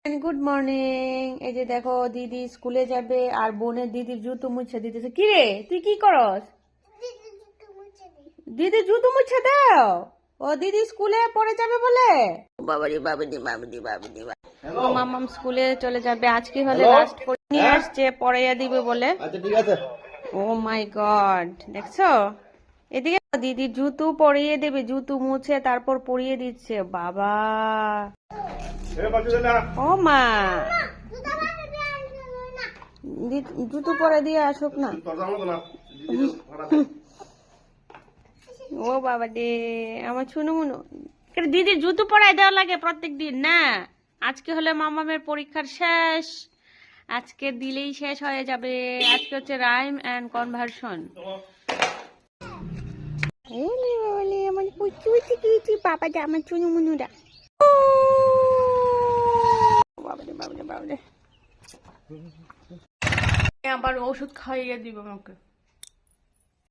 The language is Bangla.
Good morning. এই যে দেখো দিদি স্কুলে যাবে আর বোনের দিদির জুতো মুছে দিতেছে। কি রে তুই কি করস? দিদি জুতো মুছে দাও। ও দিদি স্কুলে পড়ে যাবে বলে। বাবারি বাবারি বাবারি বাবারি। মামাম স্কুলে চলে যাবে আজকে, হলে লাস্ট নিয়ে আসছে পড়াইয়া দিবে বলে। আচ্ছা ঠিক আছে। ও মাই গড, দেখছো এদিকে দিদি জুতো পরিয়ে দেবে, জুতো মুছে তারপর পরিয়ে দিচ্ছে। বাবা ও মা, জুতো পরে দিয়ে আসুক না। ও বাবা রে আমার ছুনু মুনু, দিদির জুতো পরাই দেওয়া লাগে প্রত্যেক দিন না? আজকে হলে মামামের পরীক্ষার শেষ, আজকে দিলেই শেষ হয়ে যাবে। আজকে হচ্ছে রাইম এন্ড কনভার্সন। আমার বাবা দা, আমার চুনু মুনুরা। বাবারে বাবারে বাবারে, আবার ওষুধ খাইয়ে দিব আমাকে।